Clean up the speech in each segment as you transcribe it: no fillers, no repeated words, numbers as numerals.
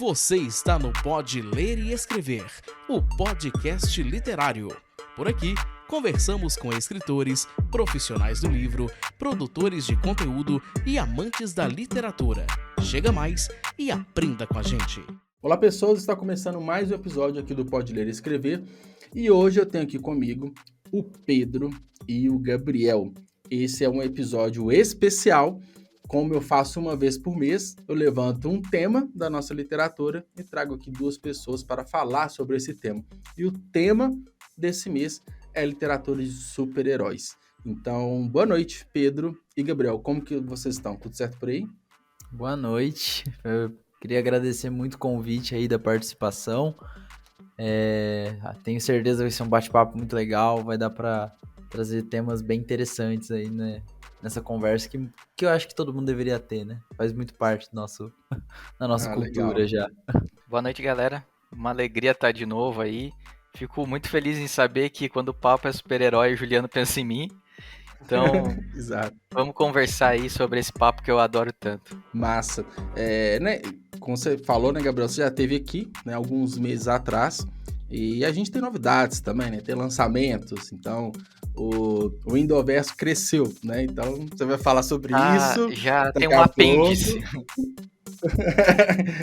Você está no Pode Ler e Escrever, o podcast literário. Por aqui, conversamos com escritores, profissionais do livro, produtores de conteúdo e amantes da literatura. Chega mais e aprenda com a gente. Olá pessoas, está começando mais um episódio aqui do Pode Ler e Escrever e hoje eu tenho aqui comigo o Pedro e o Gabriel. Esse é um episódio especial. Como eu faço uma vez por mês, eu levanto um tema da nossa literatura e trago aqui duas pessoas para falar sobre esse tema. E o tema desse mês é literatura de super-heróis. Então, boa noite, Pedro e Gabriel. Como que vocês estão? Tudo certo por aí? Boa noite. Eu queria agradecer muito o convite aí da participação. Tenho certeza que vai ser um bate-papo muito legal, vai dar para trazer temas bem interessantes aí, né, nessa conversa que eu acho que todo mundo deveria ter, né? Faz muito parte da nossa cultura legal. já. Boa noite, galera. Uma alegria estar de novo aí. Fico muito feliz em saber que quando o papo é super-herói, o Juliano pensa em mim. Então, Exato. vamos conversar aí sobre esse papo que eu adoro tanto. Massa. Né, como você falou, né, Gabriel, você já esteve aqui, né, alguns meses atrás, e a gente tem novidades também, né, tem lançamentos, então o Windowverso cresceu, né, então você vai falar sobre isso. Já tem daqui um a apêndice.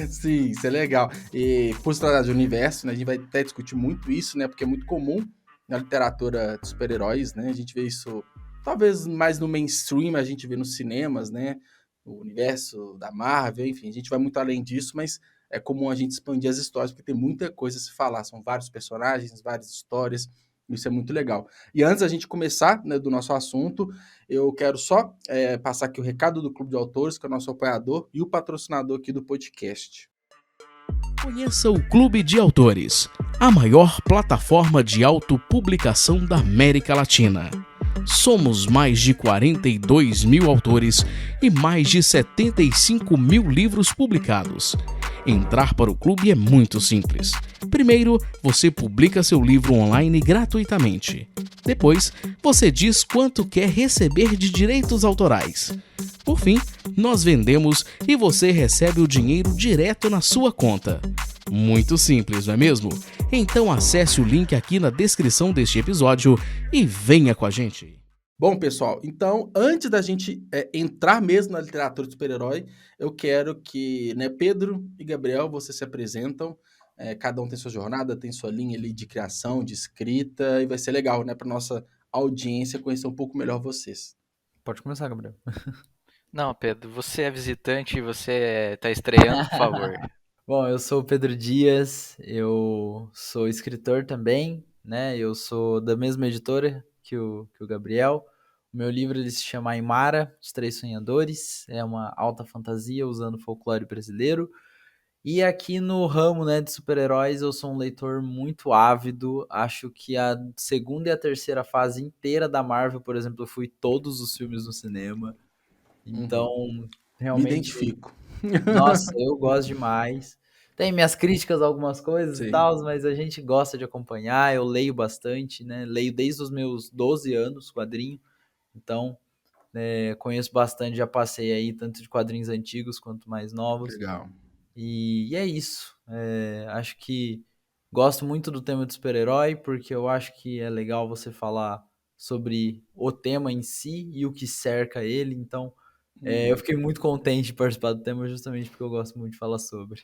Sim, isso é legal. E por se tratar de universo, né, a gente vai até discutir muito isso, né, porque é muito comum na literatura de super-heróis, né, a gente vê isso, talvez mais no mainstream, a gente vê nos cinemas, né, o universo da Marvel, enfim, a gente vai muito além disso, mas é comum a gente expandir as histórias, porque tem muita coisa a se falar, são vários personagens, várias histórias, isso é muito legal. E antes da gente começar, né, do nosso assunto, eu quero só passar aqui o recado do Clube de Autores, que é o nosso apoiador e o patrocinador aqui do podcast. Conheça o Clube de Autores, a maior plataforma de autopublicação da América Latina. Somos mais de 42 mil autores e mais de 75 mil livros publicados. Entrar para o clube é muito simples. Primeiro, você publica seu livro online gratuitamente. Depois, você diz quanto quer receber de direitos autorais. Por fim, nós vendemos e você recebe o dinheiro direto na sua conta. Muito simples, não é mesmo? Então acesse o link aqui na descrição deste episódio e venha com a gente. Bom, pessoal, então, antes da gente entrar mesmo na literatura de super-herói, eu quero que, né, Pedro e Gabriel, vocês se apresentam, cada um tem sua jornada, tem sua linha ali de criação, de escrita, e vai ser legal, né, para nossa audiência conhecer um pouco melhor vocês. Pode começar, Gabriel. Não, Pedro, você é visitante e você está estreando, por favor. Bom, eu sou o Pedro Dias, eu sou escritor também, né? Eu sou da mesma editora que o Gabriel. O meu livro ele se chama Aimara, Os Três Sonhadores, é uma alta fantasia usando folclore brasileiro. E aqui no ramo, né, de super-heróis, eu sou um leitor muito ávido. Acho que a segunda e a terceira fase inteira da Marvel, por exemplo, eu fui todos os filmes no cinema. Então, Me realmente, identifico. nossa, eu gosto demais. Tem minhas críticas a algumas coisas e Sim. tal, mas a gente gosta de acompanhar. Eu leio bastante, né? Leio desde os meus 12 anos quadrinho. Então, conheço bastante, já passei aí tanto de quadrinhos antigos quanto mais novos. Legal. E é isso. Acho que gosto muito do tema de super-herói, porque eu acho que é legal você falar sobre o tema em si e o que cerca ele. Então, eu fiquei muito contente de participar do tema justamente porque eu gosto muito de falar sobre.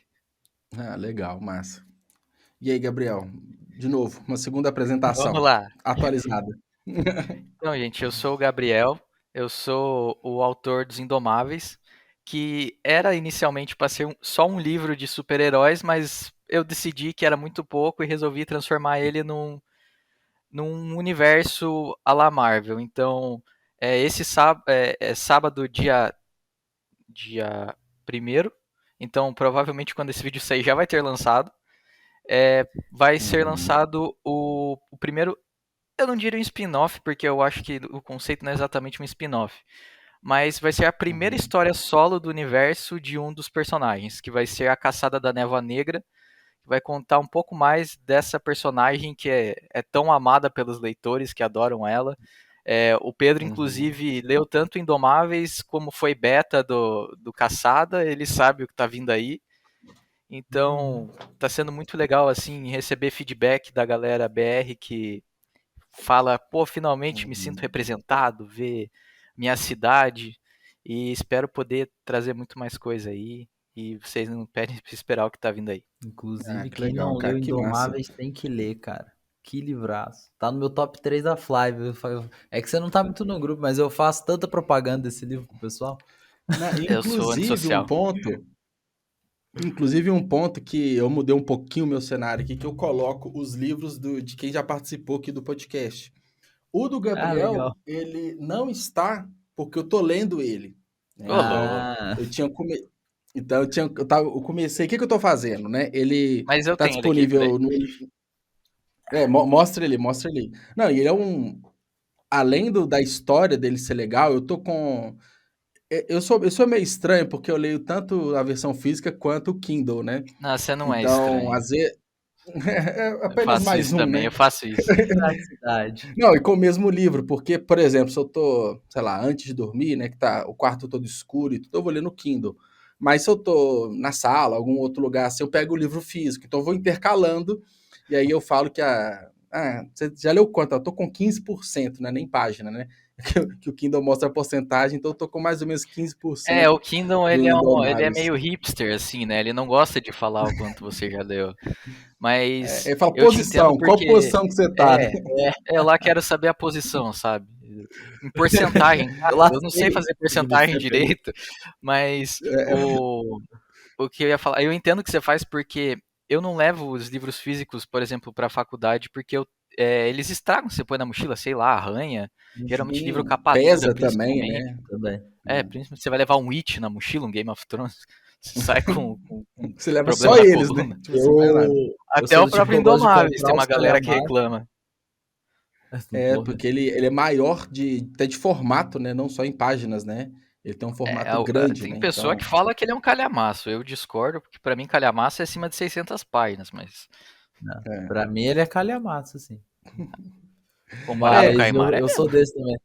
Ah, legal, massa. E aí, Gabriel, de novo, uma segunda apresentação Vamos lá. atualizada. Então, gente, eu sou o Gabriel, eu sou o autor dos Indomáveis, que era inicialmente para ser só um livro de super-heróis, mas eu decidi que era muito pouco e resolvi transformar ele num universo à la Marvel. Então, esse sábado, dia 1º, então provavelmente quando esse vídeo sair já vai ter lançado, vai ser lançado o primeiro. Eu não diria um spin-off, porque eu acho que o conceito não é exatamente um spin-off. Mas vai ser a primeira história solo do universo de um dos personagens, que vai ser a Caçada da Névoa Negra, que vai contar um pouco mais dessa personagem que é tão amada pelos leitores que adoram ela. O Pedro, inclusive, leu tanto Indomáveis como foi beta do Caçada, ele sabe o que está vindo aí. Então, tá sendo muito legal, assim, receber feedback da galera BR que fala, pô, finalmente me sinto representado, ver minha cidade e espero poder trazer muito mais coisa aí. E vocês não pedem pra esperar o que tá vindo aí. Inclusive, Que quem legal, não cara, leu que massa. Indomáveis tem que ler, cara. Que livraço. Tá no meu top 3 da Flávia. É que você não tá muito no grupo, mas eu faço tanta propaganda desse livro pro pessoal. Eu sou Inclusive, antissocial. um ponto que eu mudei um pouquinho o meu cenário aqui, que eu coloco os livros de quem já participou aqui do podcast. O do Ah, Gabriel, legal. ele não está porque eu tô lendo ele, né? Ô, Então, louco. Ah, eu tinha come... então eu comecei, o que que eu tô fazendo, né? Ele Mas eu tá tenho ele aqui, peraí. disponível no mostra ele, mostra ele. Não, e ele é um além da história dele ser legal, eu tô com eu sou meio estranho porque eu leio tanto a versão física quanto o Kindle, né? Não, você não é Então, estranho. às vezes é Eu apenas faço mais isso um, também, né? eu faço isso. praticidade. Não, e com o mesmo livro, porque, por exemplo, se eu tô, sei lá, antes de dormir, né, que tá o quarto todo escuro e tudo, eu vou ler no Kindle. Mas se eu tô na sala, algum outro lugar, assim, eu pego o livro físico. Então eu vou intercalando, e aí eu falo que você já leu quanto? Eu tô com 15%, né? Nem página, né? Que o Kindle mostra a porcentagem, então eu tô com mais ou menos É, 15% o Kindle, do ele é Indomáveis. meio hipster, assim, né? Ele não gosta de falar o quanto você já leu. Mas Ele fala, eu te entendo posição, qual porque, posição que você tá, né? é, eu lá quero saber a posição, sabe? Em porcentagem, Eu cara, eu não sei lacei fazer o que você porcentagem fez. direito, mas o que eu ia falar, eu entendo o que você faz porque eu não levo os livros físicos, por exemplo, para a faculdade, porque eles estragam, você põe na mochila, sei lá, arranha. Geralmente livro Sim, capa dura, pesa também, principalmente. né? Também. Principalmente você vai levar um It na mochila, um Game of Thrones, você sai com Você leva problema só na eles, né? coluna. Tipo assim, mais nada. Eu Até sou o do tipo que próprio eu gosto de Indomáveis, tem comprar uma os galera que calhamaços. reclama. Porque ele é maior até de formato, né? Não só em páginas, né? Ele tem um formato grande, Tem né? pessoa Então, que fala que ele é um calhamaço, eu discordo, porque pra mim calhamaço é acima de 600 páginas, mas Não, é. pra mim ele é calhamaço, assim. comparado com o Mas Caimara é eu sou mesmo. desse também.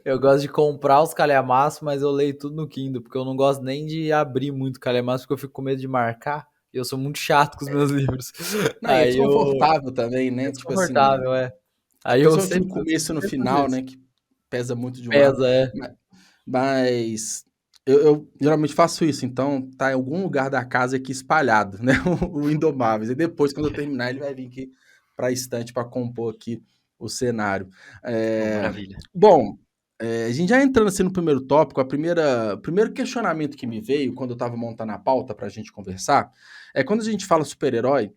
Eu gosto de comprar os calhamaços, mas eu leio tudo no Kindle, porque eu não gosto nem de abrir muito calhamaço, porque eu fico com medo de marcar. E eu sou muito chato com os meus livros. Não, e é Aí eu. desconfortável também, É né? Tipo assim, desconfortável, é. Aí eu principalmente no sempre, começo e no sempre faço final, isso. né? Que pesa muito de um lado. Pesa, é. Mas eu geralmente faço isso, então tá em algum lugar da casa aqui espalhado, né? O Indomáveis. E depois, quando eu terminar, ele vai vir aqui para a estante para compor aqui o cenário. Oh, É, maravilha. bom, a gente já entrando assim no primeiro tópico, o primeiro questionamento que me veio quando eu estava montando a pauta para a gente conversar é quando a gente fala super-herói,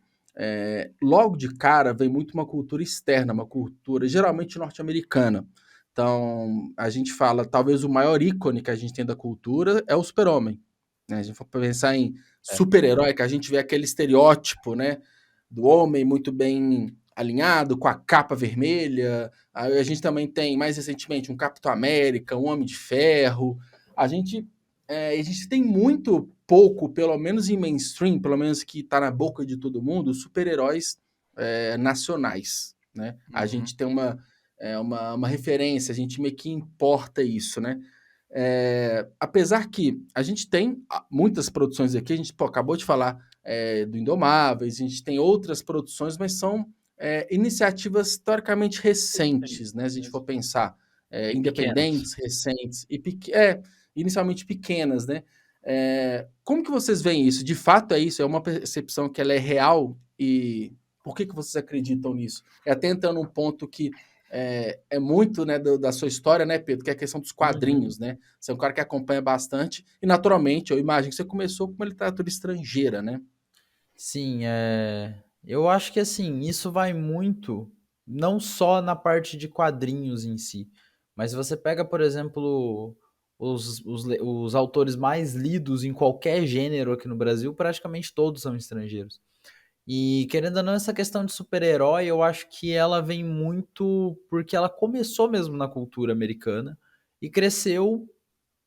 logo de cara vem muito uma cultura externa, uma cultura geralmente norte-americana. Então, a gente fala, talvez o maior ícone que a gente tem da cultura é o super-homem. Né? A gente for pensar em É. super-herói, que a gente vê aquele estereótipo, né? Do homem muito bem alinhado, com a capa vermelha. Aí a gente também tem, mais recentemente, um Capitão América, um Homem de Ferro. A gente tem muito pouco, pelo menos em mainstream, pelo menos que está na boca de todo mundo, super-heróis nacionais. Né? A Uhum. gente tem uma referência, a gente meio que importa isso, né? Apesar que a gente tem muitas produções aqui, a gente acabou de falar do Indomáveis, a gente tem outras produções, mas são iniciativas teoricamente recentes, né? Se a gente for pensar, E pequenas. independentes, recentes e inicialmente pequenas, né? Como que vocês veem isso? De fato é isso? É uma percepção que ela é real? E por que vocês acreditam nisso? Até entrando num ponto que muito, né, da sua história, né, Pedro, que é a questão dos Uhum. quadrinhos, né? Você é um cara que acompanha bastante e, naturalmente, eu imagino que você começou com uma literatura estrangeira, né? Sim, eu acho que assim, isso vai muito, não só na parte de quadrinhos em si, mas se você pega, por exemplo, os autores mais lidos em qualquer gênero aqui no Brasil, praticamente todos são estrangeiros. E querendo ou não, essa questão de super-herói, eu acho que ela vem muito porque ela começou mesmo na cultura americana e cresceu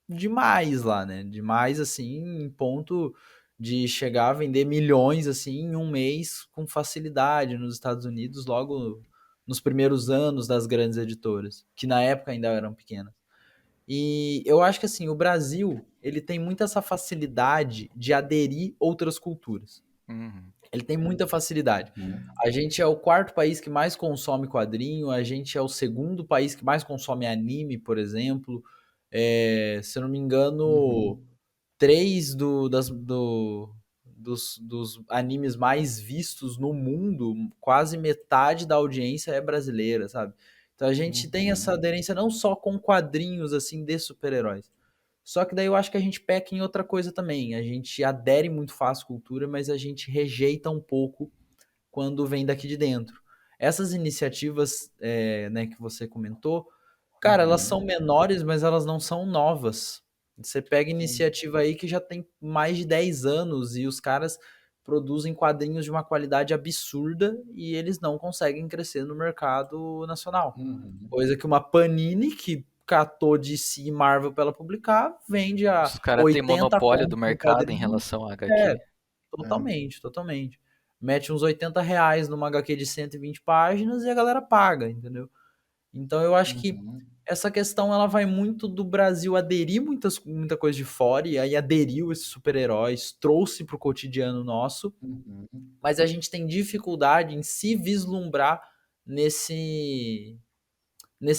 demais lá, né? Demais, assim, em ponto de chegar a vender milhões, assim, em um mês com facilidade nos Estados Unidos, logo nos primeiros anos das grandes editoras, que na época ainda eram pequenas. E eu acho que assim, o Brasil, ele tem muita essa facilidade de aderir outras culturas. Uhum. Ele tem muita facilidade. A gente é o quarto país que mais consome quadrinho, a gente é o segundo país que mais consome anime, por exemplo. Se eu não me engano, Uhum. três dos animes mais vistos no mundo, quase metade da audiência é brasileira, sabe? Então a gente tem essa Uhum. aderência não só com quadrinhos assim de super-heróis. Só que daí eu acho que a gente peca em outra coisa também. A gente adere muito fácil à cultura, mas a gente rejeita um pouco quando vem daqui de dentro. Essas iniciativas, né, que você comentou, cara, elas Uhum. são menores, mas elas não são novas. Você pega Sim. iniciativa aí que já tem mais de 10 anos e os caras produzem quadrinhos de uma qualidade absurda e eles não conseguem crescer no mercado nacional. Uhum. Coisa que uma Panini, que catou DC e Marvel pra ela publicar, vende a Os caras têm 80 monopólio do conto um mercado em quadrinho. relação a É, HQ. É. totalmente, totalmente. Mete uns R$ 80 numa HQ de 120 páginas e a galera paga, entendeu? Então eu acho que Uhum. essa questão ela vai muito do Brasil aderir muita coisa de fora, e aí aderiu esses super-heróis, trouxe pro cotidiano nosso, Uhum. mas a gente tem dificuldade em se vislumbrar nesse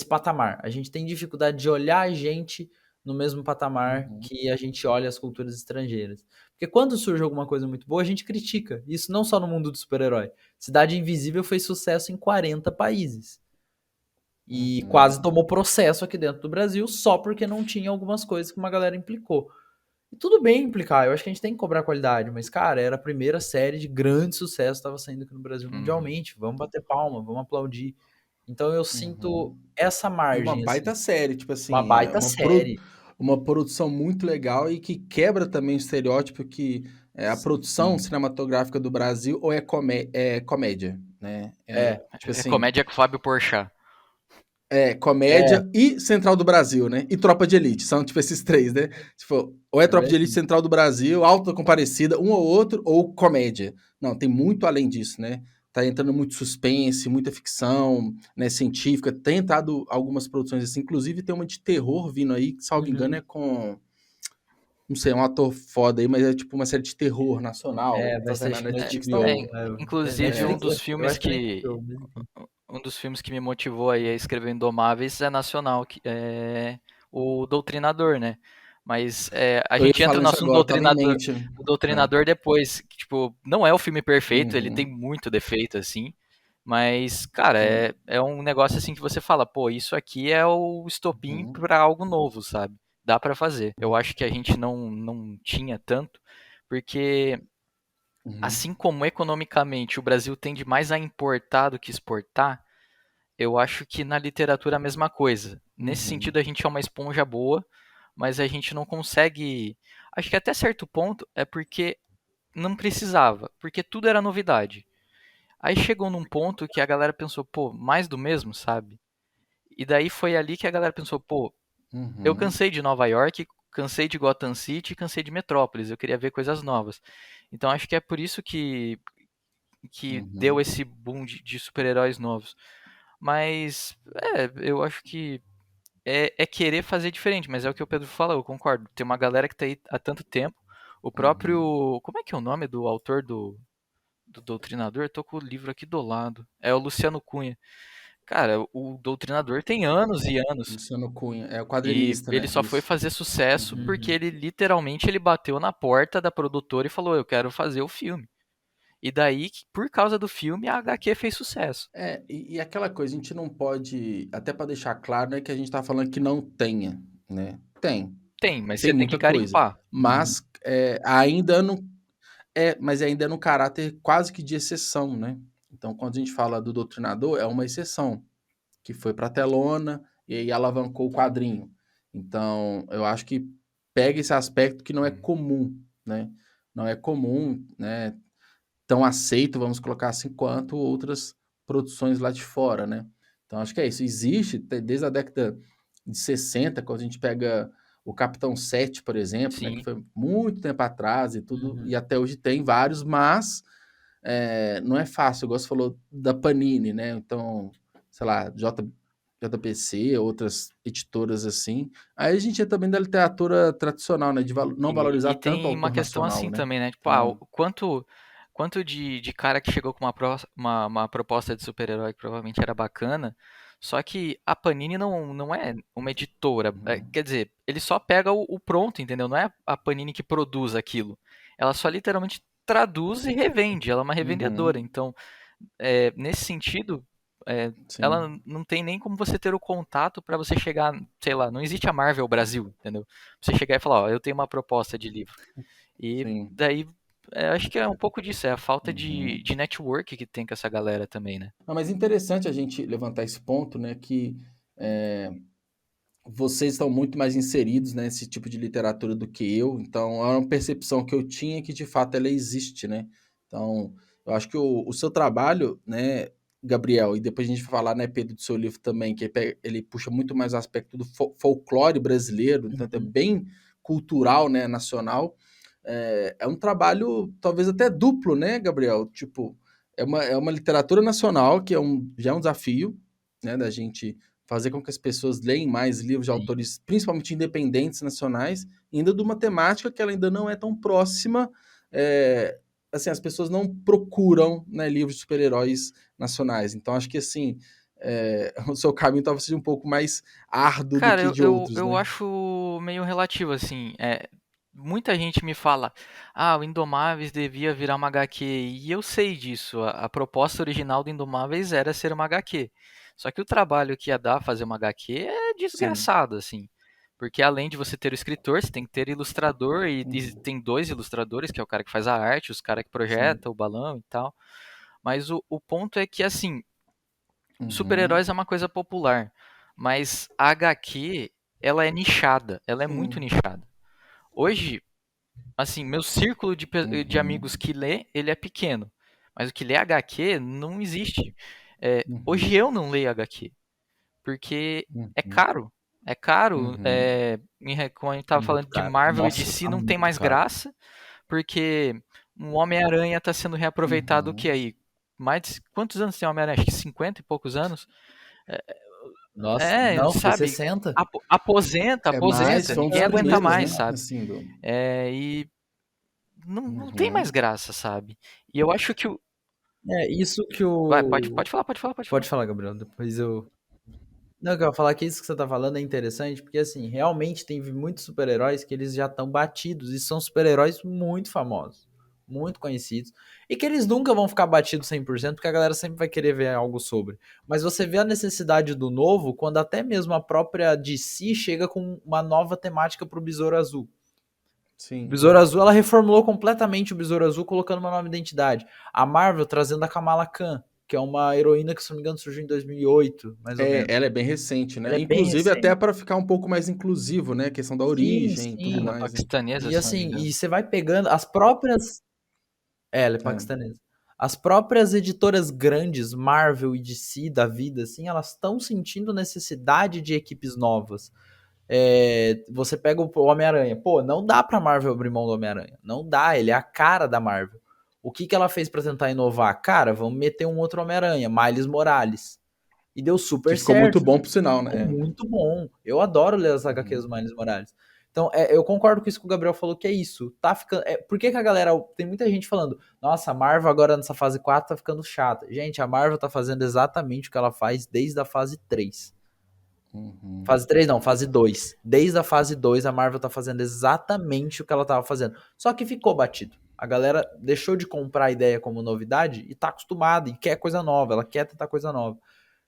patamar. A gente tem dificuldade de olhar a gente no mesmo patamar Uhum. que a gente olha as culturas estrangeiras. Porque quando surge alguma coisa muito boa, a gente critica. Isso não só no mundo do super-herói. Cidade Invisível fez sucesso em 40 países. E quase Uhum. tomou processo aqui dentro do Brasil só porque não tinha algumas coisas que uma galera implicou. E tudo bem implicar, eu acho que a gente tem que cobrar qualidade, mas, cara, era a primeira série de grande sucesso, estava saindo aqui no Brasil Uhum. mundialmente. Vamos bater palma, vamos aplaudir. Então eu sinto Uhum. essa E uma margem, assim, baita série, tipo uma assim, baita série. uma produção muito legal e que quebra também o estereótipo que a produção Sim. cinematográfica do Brasil ou é comédia, né? É, Tipo É assim, comédia com o Fábio Porchat. é, comédia e Central do Brasil, né? E Tropa de Elite, são tipo esses três, né? Tipo, ou é é Tropa de verdade. Elite, Central do Brasil, Auto da Comparecida, um ou outro, ou comédia. Não, tem muito além disso, né? Tá entrando muito suspense, muita ficção, né, científica. Tem entrado algumas produções assim, inclusive tem uma de terror vindo aí, que, salvo engano, Uhum. é com, não sei, um ator foda aí, mas é tipo uma série de terror nacional. Vai Tá ser vendo? A acho que no Netflix tá É, HBO. um... inclusive, É, Eu acho que é na HBO, mas enfim. um dos filmes que me motivou aí a escrever Indomáveis é nacional, que é o Doutrinador, né? Mas a eu ia gente entra falar no isso assunto agora, tava em Doutrinador, mente. o É. Doutrinador depois, que, tipo, não é o filme perfeito, ele tem Uhum, muito defeito, assim, mas, cara, sim. é um negócio assim que você fala, pô, isso aqui é o estopim Uhum, pra algo novo, sabe? Dá pra fazer. Eu acho que a gente não tinha tanto, porque uhum, assim como economicamente o Brasil tende mais a importar do que exportar, eu acho que na literatura é a mesma coisa. Nesse uhum, sentido, a gente é uma esponja boa, mas a gente não consegue. Acho que até certo ponto é porque não precisava, porque tudo era novidade. Aí chegou num ponto que a galera pensou, pô, mais do mesmo, sabe? E daí foi ali que a galera pensou, pô, eu uhum, cansei de Nova York, cansei de Gotham City, cansei de Metrópolis, eu queria ver coisas novas. Então acho que é por isso que deu uhum, esse boom de super-heróis novos. Mas, eu acho que é querer fazer diferente, mas é o que o Pedro fala, eu concordo. Tem uma galera que tá aí há tanto tempo. O uhum. próprio. Como é que é o nome do autor do Doutrinador? Eu tô com o livro aqui do lado. É o Luciano Cunha. Cara, o Doutrinador tem anos e anos. Luciano Cunha, é o E quadrinista, ele né? só foi Isso. fazer sucesso Uhum. porque Uhum. ele literalmente ele bateu na porta da produtora e falou: Eu quero fazer o filme. E daí, por causa do filme, a HQ fez sucesso. E aquela coisa, a gente não pode, até para deixar claro, né, que a gente tá falando que não tenha, né? Tem, mas Tem você tem que muita coisa, garimpar. Uhum. mas ainda não mas ainda é no caráter quase que de exceção, né? Então, quando a gente fala do Doutrinador, é uma exceção que foi para telona e aí alavancou o quadrinho. Então, eu acho que pega esse aspecto que não é comum, né? Não é comum, né? Tão aceito, vamos colocar assim, quanto outras produções lá de fora, né? Então, acho que é isso. Existe desde a década de 60, quando a gente pega o Capitão 7, por exemplo, né? Que Sim. foi muito tempo atrás e tudo, e Uhum. até hoje tem vários, mas não é fácil. Igual você falou da Panini, né? Então, sei lá, JBC, outras editoras assim. Aí a gente é também da literatura tradicional, né? De não valorizar E tanto o tem uma autor questão nacional, assim né? também, né? Tipo, o Então, quanto de cara que chegou com uma proposta de super-herói que provavelmente era bacana, só que a Panini não é uma editora. Quer dizer, ele só pega o pronto, entendeu? Não é a Panini que produz aquilo. Ela só literalmente traduz e revende. Ela é uma revendedora. uhum, Então, nesse sentido, ela sim, não tem nem como você ter o contato para você chegar, sei lá, não existe a Marvel Brasil, entendeu? Você chegar e falar, ó, eu tenho uma proposta de livro. E sim. daí, acho que é um pouco disso, é a falta Uhum. de network que tem com essa galera também, né? Não, mas interessante a gente levantar esse ponto, né? Que é, vocês estão muito mais inseridos nesse tipo de literatura do que eu, então é uma percepção que eu tinha que de fato ela existe, né? Então, eu acho que o seu trabalho, né, Gabriel, e depois a gente vai falar, né, Pedro, do seu livro também, que ele puxa muito mais o aspecto do folclore brasileiro, então é Uhum. bem cultural, né, nacional. É um trabalho talvez até duplo, né, Gabriel? Tipo, é uma literatura nacional que já é um desafio, né, da gente fazer com que as pessoas leem mais livros de Sim. autores, principalmente independentes nacionais, e ainda de uma temática que ela ainda não é tão próxima. Assim, as pessoas não procuram, né, livros de super-heróis nacionais. Então, acho que assim, o seu caminho talvez seja um pouco mais árduo do Cara, que eu, de eu, outros, eu né? acho meio relativo, assim. Muita gente me fala, o Indomáveis devia virar uma HQ, e eu sei disso. A proposta original do Indomáveis era ser uma HQ. Só que o trabalho que ia dar fazer uma HQ é Sim. desgraçado, assim. Porque além de você ter o escritor, você tem que ter ilustrador, e Uhum. tem dois ilustradores, que é o cara que faz a arte, os cara que Sim. projeta o balão e tal. Mas o ponto é que, assim, Uhum. super-heróis é uma coisa popular, mas a HQ, ela é nichada, ela é muito Sim. nichada. Hoje, assim, meu círculo de amigos Uhum. que lê, ele é pequeno, mas o que lê HQ não existe. Hoje Uhum. eu não leio HQ, porque é Uhum. caro. É caro, Uhum. como a gente É tava muito falando de caro. Marvel e Nossa, DC, tá não tem muito mais caro. graça, porque um Homem-Aranha está sendo reaproveitado o que Uhum. aí? Quantos anos tem o Homem-Aranha? Acho que 50 e poucos anos. Nossa, não, foi Sabe? 60. É mais, Aposenta, foi um ninguém dos aguenta primeiros, mais, né? sabe? Assim, E não tem mais Uhum. graça, sabe? E eu acho que o. É, isso que Vai, o. pode falar, pode falar, pode falar. Pode falar, Gabriel, depois eu. Não, eu quero falar que isso que você tá falando é interessante, porque assim, realmente tem muitos super-heróis que eles já estão batidos, e são super-heróis muito famosos, muito conhecidos, e que eles nunca vão ficar batidos 100%, porque a galera sempre vai querer ver algo sobre. Mas você vê a necessidade do novo quando até mesmo a própria DC chega com uma nova temática pro Besouro Azul. O Sim. Besouro Azul, ela reformulou completamente o Besouro Azul, colocando uma nova identidade. A Marvel trazendo a Kamala Khan, que é uma heroína que, se não me engano, surgiu em 2008, mais ou menos. Ela é bem recente, Ela né? é bem Inclusive até recente. para ficar um pouco mais inclusivo, né? A questão da Sim, origem e tudo sim. Ela é mais, né? paquistanesa, E se não me assim, e engano. você vai pegando as próprias. Ela é É. paquistanesa. As próprias editoras grandes, Marvel e DC da vida, assim, elas estão sentindo necessidade de equipes novas. Você pega o Homem-Aranha. Pô, não dá pra Marvel abrir mão do Homem-Aranha. Não dá, ele é a cara da Marvel. O que ela fez pra tentar inovar? Cara, vamos meter um outro Homem-Aranha, Miles Morales. E deu Que super ficou muito certo. bom por sinal, Ficou né? muito bom. Eu adoro ler as HQs Uhum. do Miles Morales. Então, eu concordo com isso que o Gabriel falou, que é isso. Tá ficando. Por que a galera. Tem muita gente falando, nossa, a Marvel agora nessa fase 4 tá ficando chata. Gente, a Marvel tá fazendo exatamente o que ela faz desde a fase 3. Uhum. Fase 3 não, fase 2. Desde a fase 2, a Marvel tá fazendo exatamente o que ela tava fazendo. Só que ficou batido. A galera deixou de comprar a ideia como novidade e tá acostumada e quer coisa nova, ela quer tentar coisa nova.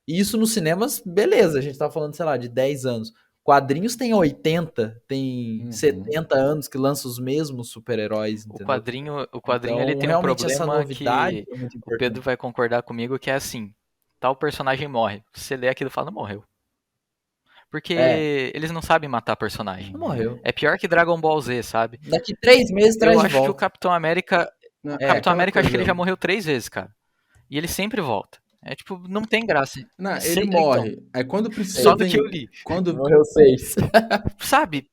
E isso nos cinemas, beleza, a gente tá falando, sei lá, de 10 anos. Quadrinhos tem 80, tem Uhum. 70 anos que lançam os mesmos super-heróis, entendeu? O quadrinho ele Então, tem um realmente essa problema novidade que é muito o Pedro importante. vai concordar comigo, que é assim, tal personagem morre. Você lê aquilo e fala, não morreu. É, Porque eles não sabem matar personagem. não Uhum. morreu. É pior que Dragon Ball Z, sabe? Daqui 3 meses Eu traz de acho que volta. O É Capitão aquela América, acho que ele coisa. já morreu 3 vezes, cara. E ele sempre volta. É tipo, não tem graça. Não, ele Então, morre. Aí quando precisa Só do que eu vender. li. morreu 6. Sabe?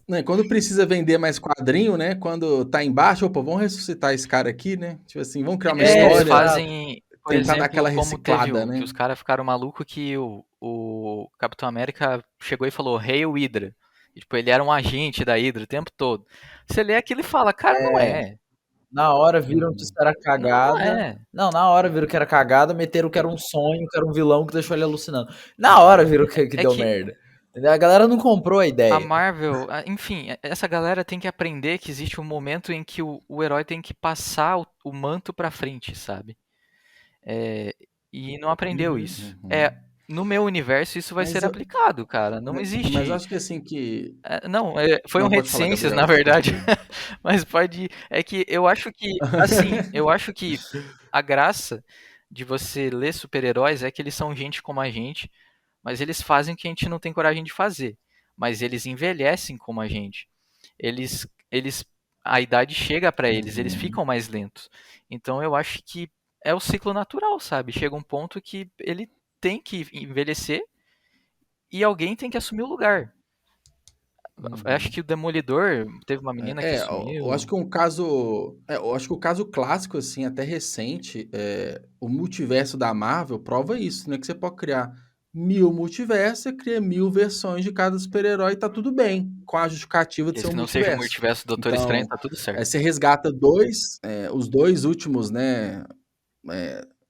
Né, quando precisa vender mais quadrinho, né? Quando tá embaixo, opa, vamos ressuscitar esse cara aqui, né? Tipo assim, vamos criar uma Eles história. Exato. fazem. por tentar dar exemplo, aquela como teve reciclada, que né? os caras ficaram malucos que o Capitão América chegou e falou Hail Hydra. E, tipo, ele era um agente da Hydra o tempo todo. Você lê aquilo e fala, cara, não É, é. na hora viram que isso Uhum. era Não cagada. é. Não, na hora viram que era cagada, meteram que era um sonho, que era um vilão que deixou ele alucinando. Na hora viram que É deu que merda. Entendeu? A galera não comprou a a ideia. Marvel, enfim, essa galera tem que aprender que existe um momento em que o herói tem que passar o manto pra frente, sabe? É, e não aprendeu Uhum. isso. Uhum. No meu universo isso vai Mas ser eu, aplicado, cara. Não mas eu existe. acho que assim que. Não, foi um Não, pode falar, reticências, Gabriel, na desculpa. verdade. Mas pode. É que eu acho que, assim, eu acho que a graça de você ler super-heróis é que eles são gente como a gente, mas eles fazem o que a gente não tem coragem de fazer. Mas eles envelhecem como a gente. Eles, a idade chega pra eles, eles Uhum. ficam mais lentos. Então eu acho que é o ciclo natural, sabe? Chega um ponto que ele tem que envelhecer e alguém tem que assumir o lugar. Eu acho Uhum. que o Demolidor teve uma menina que Eu acho assumiu. que um caso. Eu acho que o caso clássico, assim, até recente, o multiverso da Marvel prova isso, né? Que você pode criar 1000 multiversos, você cria 1000 versões de cada super-herói e tá tudo bem, com a justificativa de ser Desde um que não seja o multiverso. multiverso do Doutor Estranho, Então, tá tudo certo. você resgata os dois últimos, né?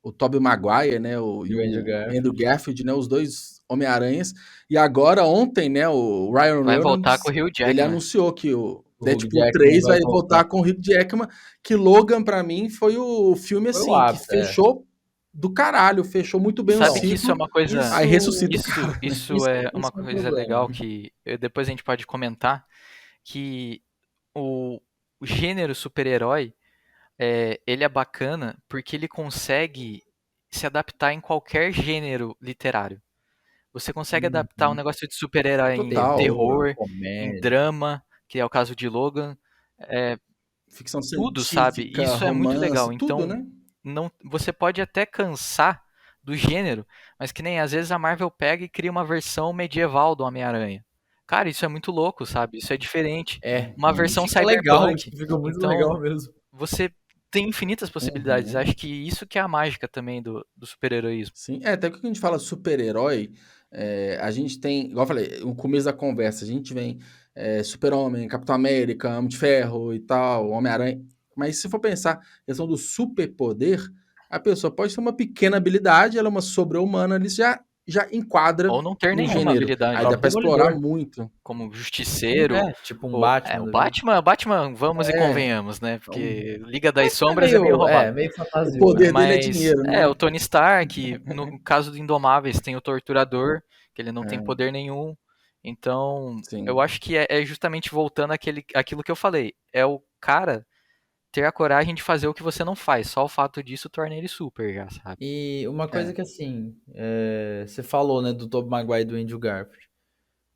O Tobey Maguire, né? E E o Andrew o Andrew Garfield. Garfield, né? Os dois Homem-Aranhas. E agora, ontem, né? O Ryan Vai voltar com o Reynolds, Hugh ele Jackman. anunciou que o O Hugh Deadpool Jackman 3 vai vai voltar. voltar com o Hugh Jackman, que Logan, pra mim, foi o filme, Foi o assim, que ápice, é. fechou do caralho, fechou muito bem o Sabe Então, que isso é ciclo, uma coisa. aí isso, ressuscita o cara, né? Isso é uma isso é um coisa problema. legal que depois a gente pode comentar. Que o, o gênero super-herói ele é bacana porque ele consegue se adaptar em qualquer gênero literário. Você consegue adaptar um Uhum. negócio de super-herói em Total. Terror, terror, em comédia. drama, que é o caso de Logan, é, Ficção tudo, sabe? científica, Isso é muito legal. romance, tudo, Então, né? não, você pode até cansar do gênero, mas que nem às vezes a Marvel pega e cria uma versão medieval do Homem-Aranha. Cara, isso é muito louco, sabe? Isso é diferente. É, Uma e versão fica legal, cyberpunk. tipo, fica muito legal Então, mesmo. você tem infinitas possibilidades. Uhum. Acho que isso que é a mágica também do super-heroísmo. Sim, até que quando a gente fala super-herói, a gente tem, igual eu falei, no começo da conversa, a gente vem Super-Homem, Capitão América, Homem de Ferro e tal, Homem-Aranha. Mas se for pensar a questão do superpoder, a pessoa pode ter uma pequena habilidade, ela é uma sobre-humana, ali já enquadra Ou não ter no nenhuma gênero. O Aí habilidade, dá né? próprio pra explorar Demolidor. muito. Como Justiceiro. Tipo um Batman O da vida. Batman, vamos e É, convenhamos, né? então, Porque Liga das Batman Sombras é meio roubado. meio o fantasioso. poder dele é Mas dinheiro, né? o Tony Stark, no caso do Indomáveis, tem o Torturador, que ele não tem É, poder nenhum. Então, eu sim. acho que é justamente voltando aquilo que eu falei. É o cara ter a coragem de fazer o que você não faz. Só o fato disso torna ele super, já sabe? E uma coisa É. que assim, você falou, né, do Tobey Maguire e do Andrew Garfield.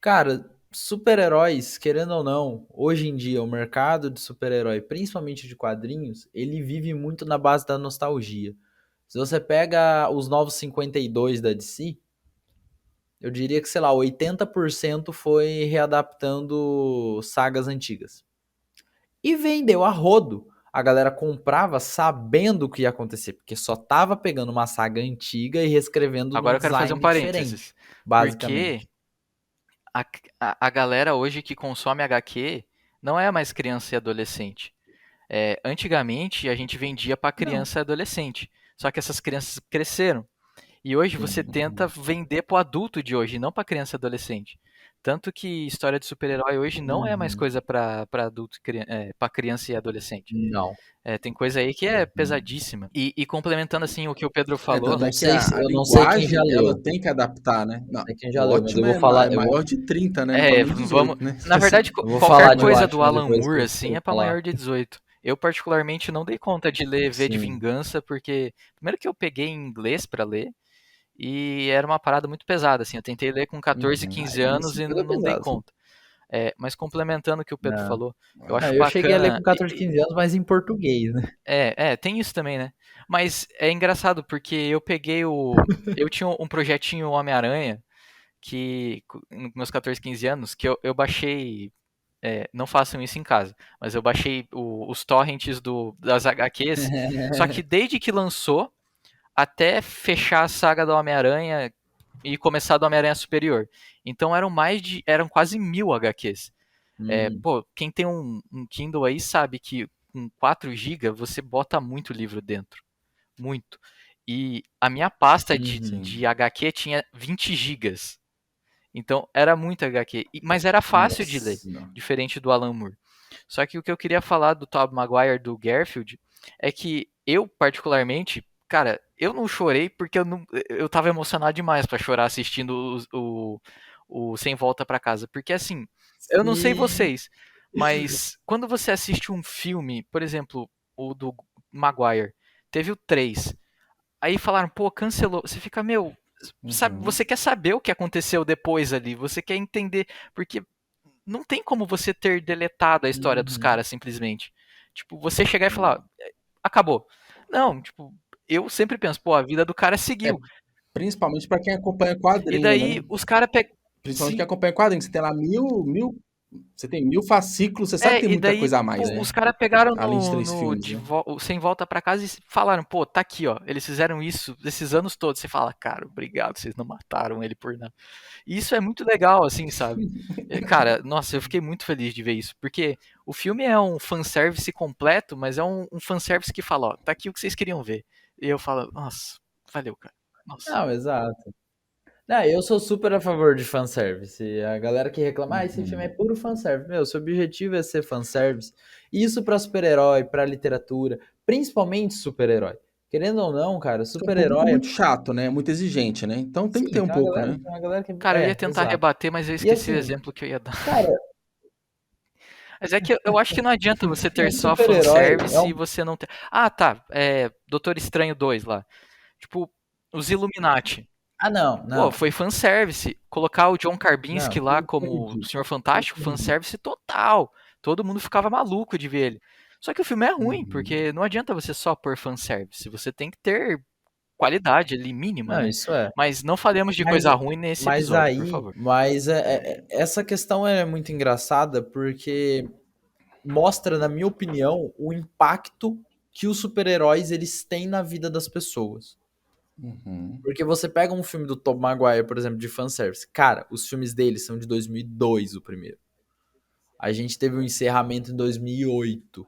Cara, super-heróis, querendo ou não, hoje em dia o mercado de super-herói, principalmente de quadrinhos, ele vive muito na base da nostalgia. Se você pega os novos 52 da DC, eu diria que, sei lá, 80% foi readaptando sagas antigas. E vendeu a rodo. A galera comprava sabendo o que ia acontecer, porque só tava pegando uma saga antiga e reescrevendo num Agora eu quero fazer um design diferente, parênteses. Porque basicamente. a galera hoje que consome HQ não é mais criança e adolescente. Antigamente a gente vendia para Não. criança e adolescente. Só que essas crianças cresceram. E hoje você Sim. tenta vender para o adulto de hoje, não para criança e adolescente. Tanto que história de super-herói hoje não é mais Uhum. coisa para adulto, para criança e adolescente. Não. Tem coisa aí que é Uhum. pesadíssima. E complementando assim o que o Pedro falou, Tanto é Não que sei, a eu não sei quem já linguagem, ela leu. tem que adaptar, né? Não Não, sei quem já o leu, mas eu Watchmen vou falar, é maior de 30, né? Não pode nem vamos. 18, né? Na verdade, eu vou qualquer falar de coisa do Watchmen Alan depois Moore que assim eu é para falar. maior de 18. Eu particularmente não dei conta de ler V de Sim. Vingança porque primeiro que eu peguei em inglês para ler e era uma parada muito pesada assim. Eu tentei ler com 14, Uhum. 15 Aí anos sim, e pega não dei pesado. conta. Mas complementando o que o Pedro Não. falou, eu Não, acho eu cheguei a ler bacana. com 14, 15 anos, mas em português, né? Tem isso também, né? Mas é engraçado porque eu tinha um projetinho Homem-Aranha que, nos meus 14, 15 anos, que eu baixei. Não façam isso em casa, mas eu baixei os torrents das HQs. Só que desde que lançou, até fechar a saga do Homem-Aranha e começar do Homem-Aranha Superior. Então eram quase 1000 HQs. Pô, quem tem um Kindle aí sabe que com 4 GB você bota muito livro dentro. Muito. E a minha pasta de HQ tinha 20 gigas. Então era muito HQ. Mas era fácil de ler, diferente do Alan Moore. Só que o que eu queria falar do Tobey Maguire, do Garfield, é que eu, particularmente, cara, eu não chorei porque eu tava emocionado demais pra chorar assistindo o Sem Volta pra Casa. Porque assim, eu não sei vocês, mas quando você assiste um filme, por exemplo, o do Maguire, teve o 3. Aí falaram, pô, cancelou. Você fica, meu, sabe, você quer saber o que aconteceu depois ali, você quer entender, porque não tem como você ter deletado a história dos caras simplesmente. Tipo, você chegar e falar, acabou. Não, tipo, eu sempre penso, pô, a vida do cara seguiu. Principalmente pra quem acompanha quadrinho, E daí né? os caras Principalmente quem acompanha quadrinho. Você tem lá você tem 1000 fascículos, você sabe que tem e muita daí, coisa a mais, pô, né? os caras pegaram Além de 3 filmes, né? Sem Volta pra Casa e falaram, pô, tá aqui, ó, eles fizeram isso esses anos todos. Você fala, cara, obrigado, vocês não mataram ele por nada. E isso é muito legal, assim, sabe? Cara, nossa, eu fiquei muito feliz de ver isso, porque o filme é um fanservice completo, mas é um fanservice que fala, ó, tá aqui o que vocês queriam ver. E eu falo, nossa, valeu, cara. Nossa. Não, exato. Não, eu sou super a favor de fanservice. A galera que reclama, esse filme é puro fanservice. Meu, seu objetivo é ser fanservice. Isso pra super-herói, pra literatura, principalmente super-herói. Querendo ou não, cara, É um público super-herói. muito chato, né? Muito exigente, né? Então tem que ter Sim, um pouco, né? tem uma galera que. Cara, eu ia tentar exato. rebater, mas eu E esqueci o assim, exemplo que eu ia dar. cara, Mas é que eu acho que não adianta você ter um só super-herói fanservice é e você não ter. Ah, tá. Doutor Estranho 2 lá. Tipo, os Illuminati. Ah, não, Pô, não. foi fanservice. Colocar o John Não, Krasinski lá como o Senhor Fantástico, fanservice total. Todo mundo ficava maluco de ver ele. Só que o filme é ruim, porque não adianta você só pôr fanservice. Você tem que ter qualidade ali mínima, não, né? isso é. Mas não falemos de Mas, coisa ruim nesse mas episódio, por aí, favor. essa questão é muito engraçada porque mostra, na minha opinião, o impacto que os super-heróis eles têm na vida das pessoas. Porque você pega um filme do Tom Maguire, por exemplo, de fanservice. Cara, os filmes dele são de 2002, o primeiro. A gente teve um encerramento em 2008.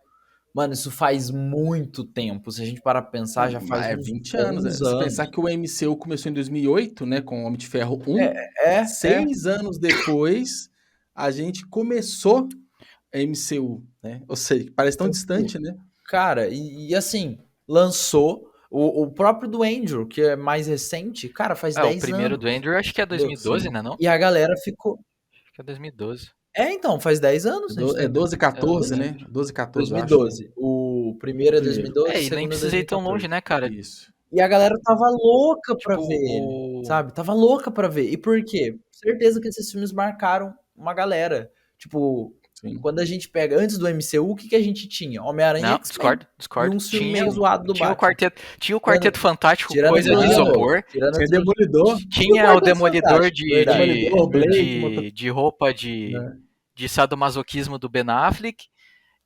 Mano, isso faz muito tempo. Se a gente parar pra pensar, já faz uns 20 anos. bons Se pensar que o MCU começou em 2008, né? Com o Homem de Ferro 1. 6 anos depois, a gente começou a MCU, né? Ou seja, parece tão distante, né? Cara, e assim, lançou o próprio do Andrew, que é mais recente, cara, faz 10 anos. O primeiro do Andrew acho que é 2012, né, não? E a galera ficou... Acho que é 2012. Então, faz 10 anos. É 12, 14, né? 12, 14, 2012. Eu acho. O primeiro é 2012, o e nem segundo é precisei ir tão 2014. longe, né, cara? Isso. E a galera tava louca pra ver ele, sabe? Tava louca pra ver. E por quê? Certeza que esses filmes marcaram uma galera. Tipo, quando a gente pega, antes do MCU, o que a gente tinha? Homem-Aranha e X-Men. Discordo. E um filme meio zoado do Batman. Tinha o Quarteto Fantástico, tirando coisa de isopor. Tinha Demolidor. Tinha o Demolidor Blade, de roupa de sadomasoquismo do Ben Affleck.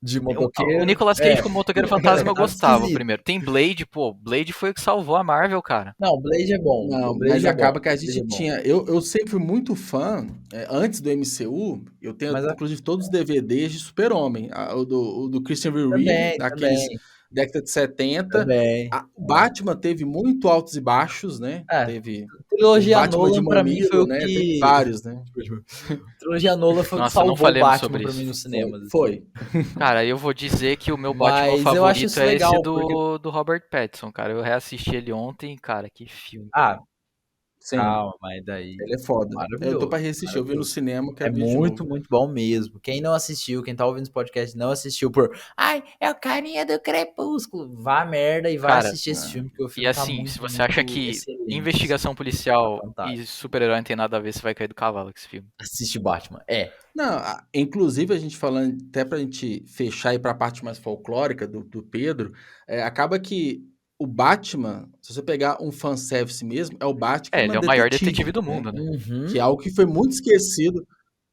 De motoqueiro. O Nicolas Cage como motoqueiro fantasma eu gostava primeiro. Tem Blade, pô. Blade foi o que salvou a Marvel, cara. Não, Blade é bom. Não, Blade mas é acaba bom. que a gente tinha... Eu sempre fui muito fã, antes do MCU, eu tenho inclusive todos os DVDs de Super-Homem. O do Christian Reeve, daqueles década de 70. O Batman teve muito altos e baixos, né? Teve trilogia Batman Nolan de pra mim foi o né? que... Teve vários, né? Trilogia Nolan foi o que salvou o Batman pra mim no cinema. Foi. Cara, eu vou dizer que o meu Batman favorito é esse do Robert Pattinson, cara. Eu reassisti ele ontem, cara, que filme. Sim. Calma, mas daí... Ele é foda. Eu tô pra reassistir, eu vi no cinema. É muito bom mesmo. Quem não assistiu, quem tá ouvindo esse podcast não assistiu por... Ai, é o carinha do Crepúsculo. Vá a merda e vai assistir esse filme, porque o filme tá muito, se você acha que excelente, investigação policial e super-herói não tem nada a ver, você vai cair do cavalo com esse filme. Assiste Batman. Não, inclusive a gente falando, até pra gente fechar aí pra parte mais folclórica do Pedro, acaba que o Batman, se você pegar um fanservice mesmo, é o Batman. Ele é o maior detetive do mundo, né? Que é algo que foi muito esquecido.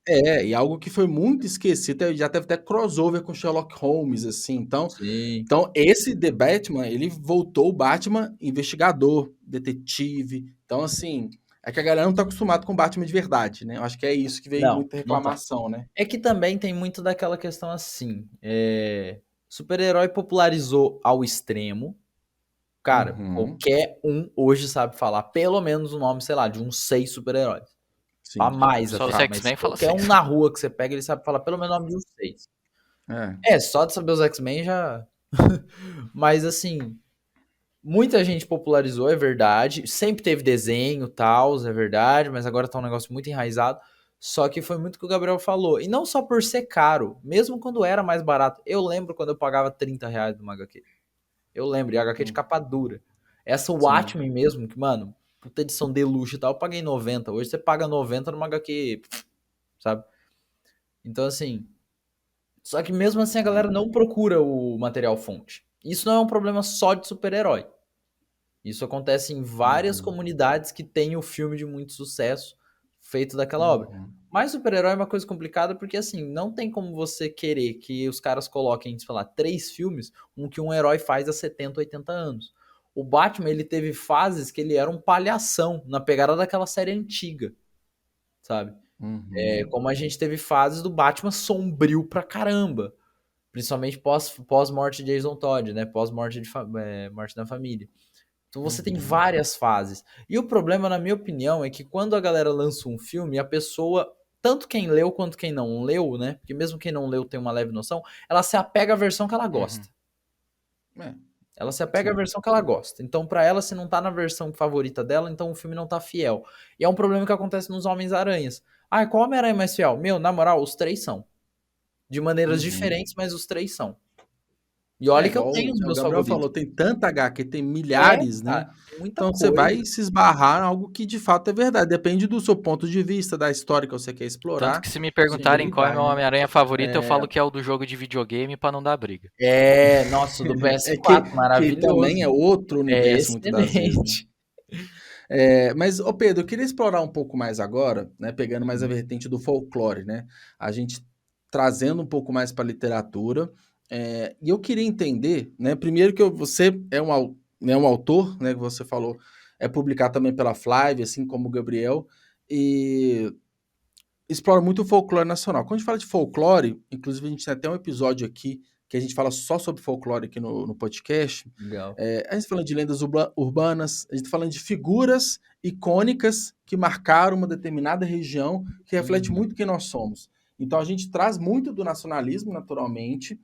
E algo que foi muito esquecido, já teve até crossover com Sherlock Holmes, assim. Sim. Então esse The Batman, ele voltou o Batman investigador, detetive. Então, assim, é que a galera não tá acostumada com o Batman de verdade, né? Eu acho que é isso que veio Não, muita não tá. reclamação, né? É que também tem muito daquela questão assim. Super-herói popularizou ao extremo. Cara, Uhum, qualquer um hoje sabe falar pelo menos o nome, sei lá, de uns 6 super-heróis. A sim. mais Só os até, mas X-Men fala qualquer um seis. na rua que você pega, ele sabe falar pelo menos o nome de uns 6. É. Só de saber os X-Men já. Mas assim, muita gente popularizou, é verdade. Sempre teve desenho, tal, é verdade, mas agora tá um negócio muito enraizado. Só que foi muito o que o Gabriel falou. E não só por ser caro, mesmo quando era mais barato. Eu lembro quando eu pagava R$ 30 numa HQ. Eu lembro, e HQ de Hum, capa dura. Essa sim. Watchmen mesmo, que, mano, puta edição deluxe e tal, eu paguei 90. Hoje você paga 90 numa HQ, sabe? Então, assim. Só que mesmo assim a galera não procura o material fonte. Isso não é um problema só de super-herói. Isso acontece em várias Uhum, comunidades que têm o filme de muito sucesso feito daquela obra. uhum, Mas super-herói é uma coisa complicada porque, assim, não tem como você querer que os caras coloquem, sei lá, 3 filmes, que um herói faz há 70, 80 anos. O Batman, ele teve fases que ele era um palhação, na pegada daquela série antiga, sabe? uhum, Como a gente teve fases do Batman sombrio pra caramba. Principalmente pós-morte de Jason Todd, né? Pós-morte morte da família. Então você tem uhum. várias fases. E o problema, na minha opinião, é que quando a galera lança um filme, a pessoa, tanto quem leu quanto quem não leu, né? Porque mesmo quem não leu tem uma leve noção, ela se apega à versão que ela Uhum. gosta. É, Ela se apega à sim. versão que ela gosta. Então, pra ela, se não tá na versão favorita dela, então o filme não tá fiel. E é um problema que acontece nos Homens-Aranhas. Ah, qual Homem-Aranha é mais fiel? Meu, na moral, os três são. De maneiras Uhum. diferentes, mas os três são. E olha que eu Igual tenho os o meus Gabriel favoritos. falou, tem tanta HQ, tem milhares, Cara, né? tem muita Então você coisa. vai se esbarrar em algo que de fato é verdade. Depende do seu ponto de vista, da história que você quer Tanto explorar, que se me e por perguntarem aí qual é meu vai, né? Homem-Aranha favorito, eu falo que é o do jogo de videogame pra não dar briga. Nossa, o do É PS4, que também maravilhoso. é outro É universo muitas das vezes, né? excelente. Mas, ô Pedro, eu queria explorar um pouco mais agora, né? Pegando mais a Uhum. vertente do folclore, né? A gente trazendo um pouco mais para a literatura. E eu queria entender, né? Primeiro que você é um autor, né? Que você falou, é publicado também pela Flávia, assim como o Gabriel, e explora muito o folclore nacional. Quando a gente fala de folclore, inclusive a gente tem até um episódio aqui que a gente fala só sobre folclore aqui no podcast. Legal. A gente tá falando de lendas urbanas, a gente tá falando de figuras icônicas que marcaram uma determinada região, que reflete Uhum. muito quem nós somos. Então a gente traz muito do nacionalismo, naturalmente,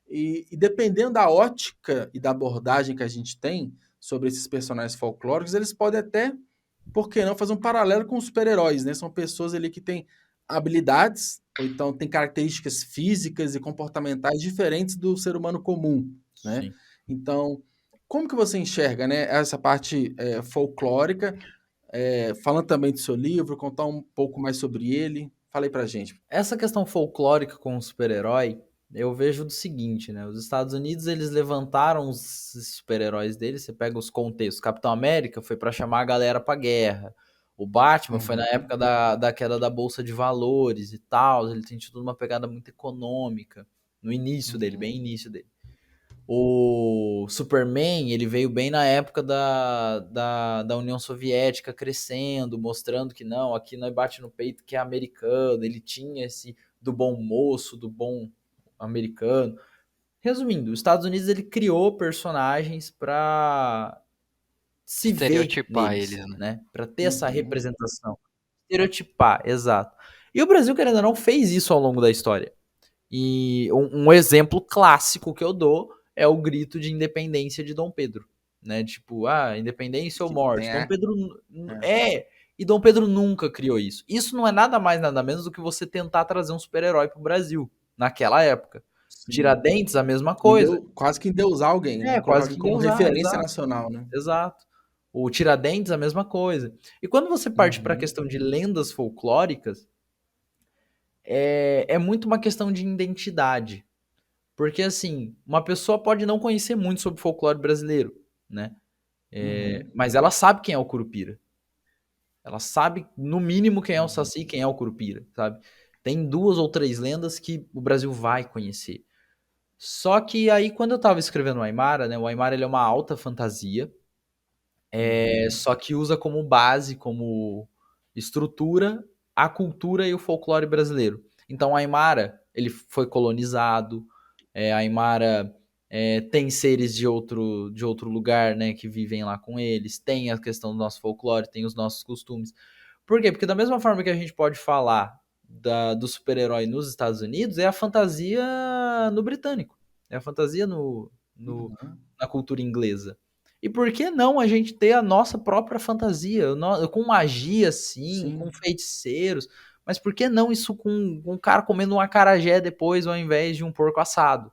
e dependendo da ótica e da abordagem que a gente tem sobre esses personagens folclóricos, eles podem até, por que não, fazer um paralelo com os super-heróis, né? São pessoas ali que têm habilidades, ou então têm características físicas e comportamentais diferentes do ser humano comum, né? Sim. Então, como que você enxerga, né, essa parte folclórica, falando também do seu livro, contar um pouco mais sobre ele? Fala aí pra gente. Essa questão folclórica com o super-herói, eu vejo do seguinte, né? Os Estados Unidos, eles levantaram os super-heróis deles, você pega os contextos. Capitão América foi pra chamar a galera pra guerra. O Batman foi na Uhum, época da queda da Bolsa de Valores e tal. Ele tem tido uma pegada muito econômica. No início dele, bem uhum, início dele. O Superman, ele veio bem na época da União Soviética crescendo, mostrando que não, aqui nós bate no peito que é americano, ele tinha esse do bom moço, do bom americano. Resumindo, os Estados Unidos ele criou personagens para se ver Estereotipar neles, eles, né? né? Para ter essa uhum, representação, estereotipar, exato. E o Brasil, querendo ou não, fez isso ao longo da história. E um exemplo clássico que eu dou é o grito de independência de Dom Pedro, né? Tipo, independência ou que morte. tem Dom Pedro é, e Dom Pedro nunca criou isso. Isso não é nada mais nada menos do que você tentar trazer um super-herói pro Brasil naquela época. sim. Tiradentes, a mesma coisa. Quase que endeusar alguém, né? Colocar Quase alguém que como Deus, referência exato, nacional, né? exato. O Tiradentes, a mesma coisa. E quando você parte para a Uhum, questão de lendas folclóricas, é muito uma questão de identidade. Porque, assim, uma pessoa pode não conhecer muito sobre o folclore brasileiro, né? uhum, Mas ela sabe quem é o Curupira. Ela sabe, no mínimo, quem é o uhum, Saci e quem é o Curupira, sabe? Tem 2 ou 3 lendas que o Brasil vai conhecer. Só que aí, quando eu tava escrevendo o Aimara, né? O Aimara ele é uma alta fantasia, só que usa como base, como estrutura, a cultura e o folclore brasileiro. Então, o Aimara, ele foi colonizado, a Aimara tem seres de outro lugar, né, que vivem lá com eles, tem a questão do nosso folclore, tem os nossos costumes. Por quê? Porque da mesma forma que a gente pode falar do super-herói nos Estados Unidos, é a fantasia no britânico, é a fantasia Uhum. na cultura inglesa. E por que não a gente ter a nossa própria fantasia, com magia, sim, com Sim. feiticeiros, mas por que não isso com um cara comendo um acarajé depois ao invés de um porco assado,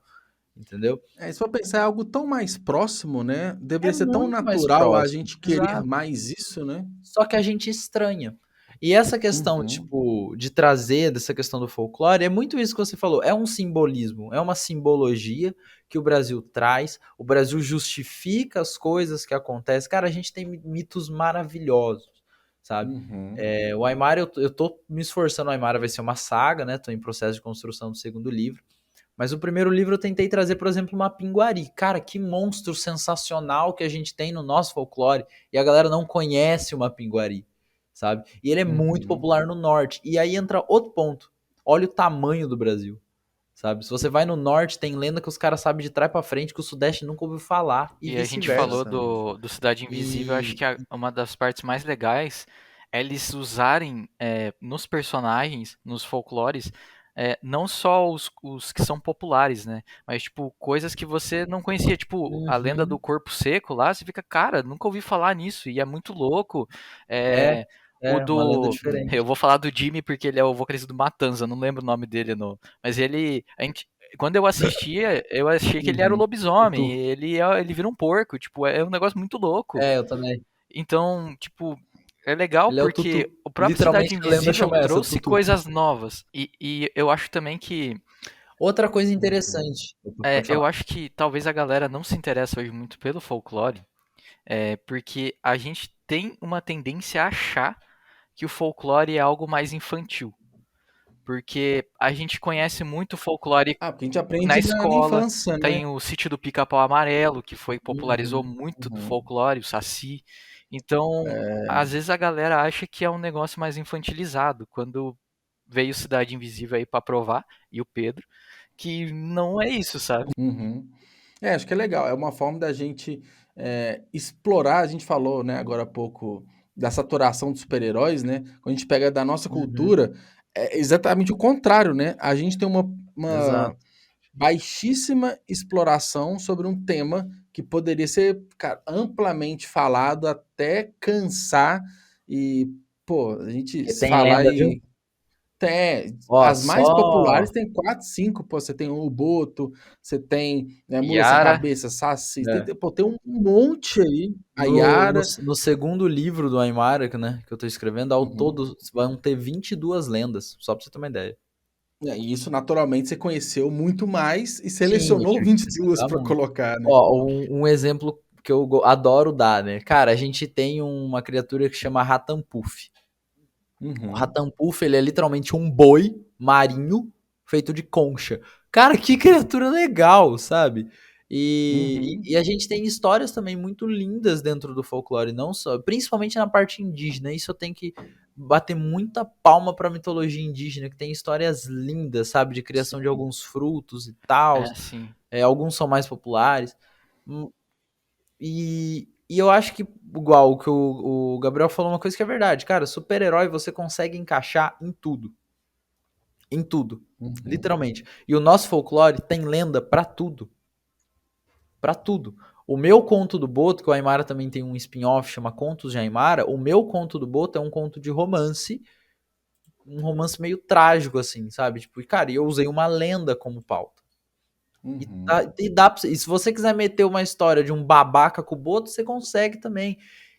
entendeu? Se for pensar, é algo tão mais próximo, né? É Deveria ser tão muito mais natural a próximo, gente querer exato. mais isso, né? Só que a gente estranha. E essa questão, Uhum. tipo, de trazer dessa questão do folclore, é muito isso que você falou. É um simbolismo, é uma simbologia que o Brasil traz. O Brasil justifica as coisas que acontecem. Cara, a gente tem mitos maravilhosos, sabe? Uhum. O Aimara, eu tô me esforçando. O Aimara vai ser uma saga, né? Tô em processo de construção do segundo livro. Mas o primeiro livro eu tentei trazer, por exemplo, uma pinguari. Cara, que monstro sensacional que a gente tem no nosso folclore. E a galera não conhece uma pinguari, sabe? E ele é muito Uhum. popular no norte. E aí entra outro ponto. Olha o tamanho do Brasil, sabe? Se você vai no norte, tem lenda que os caras sabem de trás pra frente que o sudeste nunca ouviu falar. E E a gente falou vice-versa. do Cidade Invisível, acho E... que uma das partes mais legais é eles usarem nos personagens, nos folclores, não só os que são populares, né? Mas, tipo, coisas que você não conhecia. Tipo, a lenda do Uhum. corpo seco lá, você fica, cara, nunca ouvi falar nisso, e é muito louco. É, É, o uma lenda do. Eu diferente. vou falar do Jimmy porque ele é o vocalista do Matanza, não lembro o nome dele, no, mas ele. Quando eu assistia, eu achei que ele era o Uhum. O lobisomem, Tu. e ele vira um porco, tipo, é um negócio muito louco. É, eu também. Então, tipo, é legal Ele é o porque Tutu. o próprio Cidade Literalmente a lenda Invisível chama essa, trouxe Tutu. coisas novas. E eu acho também que. Outra coisa Uhum. interessante. Pode Eu falar. acho que talvez a galera não se interessa hoje muito pelo folclore, porque a gente tem uma tendência a achar que o folclore é algo mais infantil. Porque a gente conhece muito folclore Porque a gente na aprende na escola, infância, né? tem o Sítio do Pica-Pau Amarelo, que popularizou Uhum. muito do Uhum. folclore, o Saci. Então, às vezes a galera acha que é um negócio mais infantilizado, quando veio Cidade Invisível aí pra provar, e o Pedro, que não é isso, sabe? Uhum. Acho que é legal. É uma forma da gente explorar. A gente falou, né, agora há pouco da saturação dos super-heróis, né? Quando a gente pega da nossa Uhum, cultura, é exatamente o contrário, né? A gente tem uma exato. baixíssima exploração sobre um tema que poderia ser, cara, amplamente falado até cansar e, pô, a gente Porque tem falar lenda, viu? e tem, Ó, as mais só. populares tem 4, 5, pô, você tem o Boto, você tem, né, Mula Sem Yara, Cabeça, Saci, É. pô, tem um monte aí, a No, no, Yara. no segundo livro do Aymara, né, que eu tô escrevendo, ao Uhum. todo vão ter 22 lendas, só pra você ter uma ideia. E isso, naturalmente, você conheceu muito mais e Sim, eu selecionou tive que 22 pesquisar para muito. colocar, né? Ó, um exemplo que eu adoro dar, né? Cara, a gente tem uma criatura que chama Ratampuf. O Uhum. Ratampuf, ele é literalmente um boi marinho feito de concha. Cara, que criatura legal, sabe? E Uhum. a gente tem histórias também muito lindas dentro do folclore, não só, principalmente na parte indígena. Isso eu tenho que bater muita palma pra mitologia indígena, que tem histórias lindas, sabe? De criação de Sim. alguns frutos e tal. sim. Alguns são mais populares. Hum, e eu acho que, igual o que o Gabriel falou, uma coisa que é verdade, cara, super-herói você consegue encaixar em tudo. Em tudo. Uhum. Literalmente. E o nosso folclore tem lenda pra tudo. Pra tudo. O meu conto do Boto, que o Aimara também tem um spin-off, chama Contos de Aimara, o meu conto do Boto é um conto de romance, um romance meio trágico, assim, sabe? Tipo, cara, eu usei uma lenda como pauta. Uhum. E se você quiser meter uma história de um babaca com o Boto, você consegue também.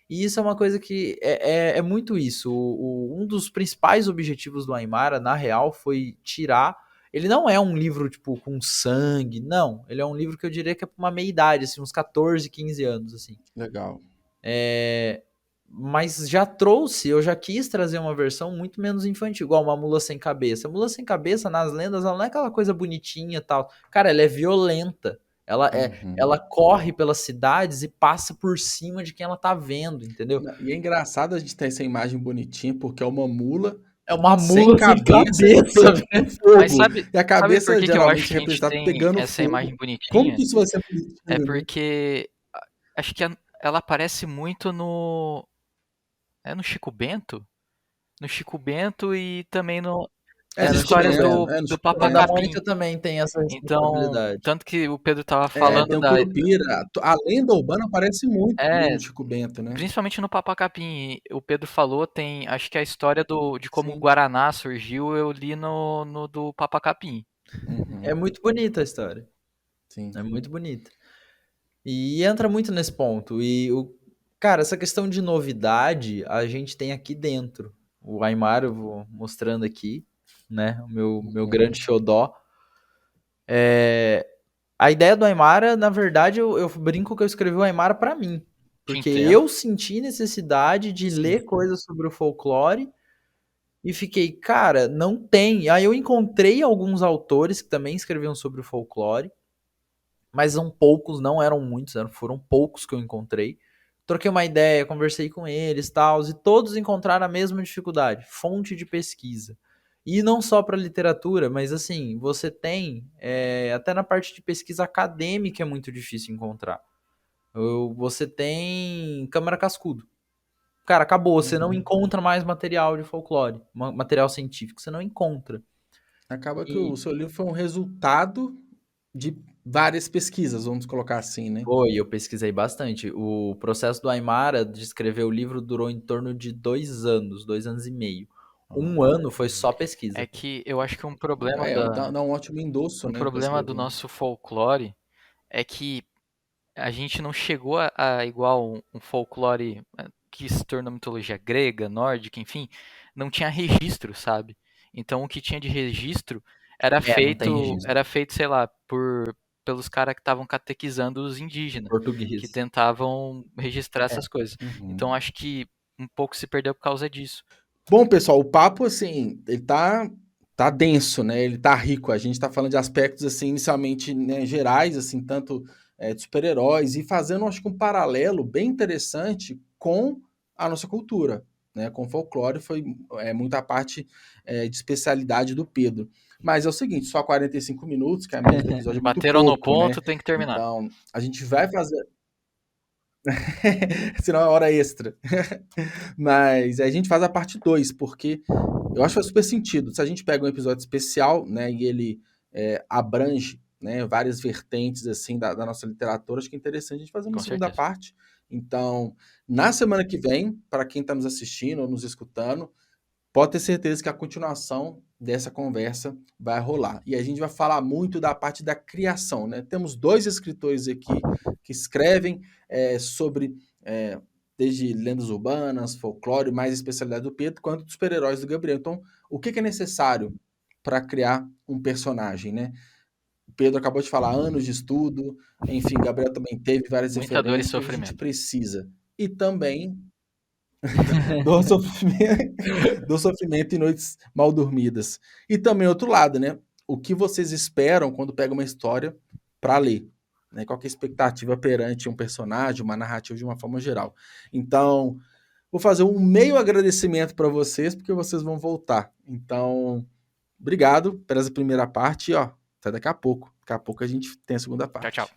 E isso é uma coisa que é muito isso. Um dos principais objetivos do Aimara, na real, foi tirar. Ele não é um livro, tipo, com sangue, não. Ele é um livro que eu diria que é pra uma meia-idade, assim, uns 14, 15 anos, assim. Legal. mas eu já quis trazer uma versão muito menos infantil, igual uma Mula Sem Cabeça. A Mula Sem Cabeça, nas lendas, ela não é aquela coisa bonitinha e tal. Cara, ela é violenta. Ela corre pelas cidades e passa por cima de quem ela tá vendo, entendeu? E é engraçado a gente ter essa imagem bonitinha, porque é uma mula É uma sem mula sem cabeça, cabeça, pegando fogo. Mas sabe E a por cabeça que eu geralmente acho que a gente representada tem pegando essa fogo. imagem Como bonitinha? que isso vai ser bonitinho, É né? porque acho que ela aparece muito no. É no Chico Bento? No Chico Bento e também nas No No Chico histórias Chico Bento. Bento, no do Chico Turma Papa da Bento. Capim. Mônica também tem essa Então, responsabilidade. tanto que o Pedro tava Tem falando o Curupira. A lenda urbana aparece muito É, no Chico Bento, né? principalmente no Papa Capim. O Pedro falou, tem. Acho que a história de como o Sim. Guaraná surgiu, eu li no do Papa Capim. É muito bonita a história. Sim. É muito bonita. E entra muito nesse ponto. Cara, essa questão de novidade, a gente tem aqui dentro. O Aimar, eu vou mostrando aqui, né? O meu grande xodó. A ideia do Aimara, na verdade, eu brinco que eu escrevi o Aimara pra mim. Te Porque entendo. eu senti necessidade de Sim. ler coisas sobre o folclore e fiquei, cara, não tem. Aí eu encontrei alguns autores que também escreviam sobre o folclore, mas são poucos, não eram muitos, foram poucos que eu encontrei. Troquei uma ideia, conversei com eles, tal, e todos encontraram a mesma dificuldade, fonte de pesquisa. E não só para literatura, mas assim, você tem, até na parte de pesquisa acadêmica é muito difícil encontrar. Você tem Câmara Cascudo. Cara, acabou, você não encontra mais material de folclore, material científico, você não encontra. Acaba que E o seu livro foi um resultado de várias pesquisas, vamos colocar assim, né? foi, eu pesquisei bastante. O processo do Aimara de escrever o livro durou em torno de 2 anos, 2 anos e meio. Um ano foi só pesquisa. É que eu acho que um problema Dá um ótimo endosso, um né, pra problema do escrever. nosso folclore é que a gente não chegou a igual um folclore que se tornou mitologia grega, nórdica, enfim, não tinha registro, sabe? Então o que tinha de registro Não tem registro. era feito, sei lá, pelos caras que estavam catequizando os indígenas, que Português. tentavam registrar essas coisas. Então Uhum. acho que um pouco se perdeu por causa disso. Bom, pessoal, o papo, assim, ele tá denso, né? Ele tá rico. A gente tá falando de aspectos, assim, inicialmente, né, gerais, assim, tanto de super-heróis, e fazendo, acho que um paralelo bem interessante com a nossa cultura, né? Com o folclore, foi muita parte de especialidade do Pedro. Mas é o seguinte, só 45 minutos, que a média do episódio é muito Bateram no pouco, né? ponto, tem que terminar. Então, a gente vai fazer... Senão é hora extra. Mas a gente faz a parte 2 porque eu acho que faz super sentido. Se a gente pega um episódio especial, né, e ele abrange, né, várias vertentes assim da nossa literatura, acho que é interessante a gente fazer uma Com segunda certeza. parte. Então, na semana que vem, para quem está nos assistindo ou nos escutando, pode ter certeza que a continuação dessa conversa vai rolar. E a gente vai falar muito da parte da criação, né? Temos 2 escritores aqui que escrevem sobre desde lendas urbanas, folclore, mais especialidade do Pedro, quanto dos super-heróis do Gabriel. Então, o que é necessário para criar um personagem, né? O Pedro acabou de falar anos de estudo, enfim, Gabriel também teve várias Muita dor e referências. O que a gente sofrimento. precisa? E também do sofrimento, do sofrimento e noites mal dormidas. E também outro lado, né? O que vocês esperam quando pega uma história para ler? Né? Qual que é a expectativa perante um personagem, uma narrativa de uma forma geral? Então, vou fazer um meio agradecimento para vocês, porque vocês vão voltar. Então, obrigado por essa primeira parte. E, ó, até daqui a pouco. Daqui a pouco a gente tem a segunda Tchau, parte. tchau.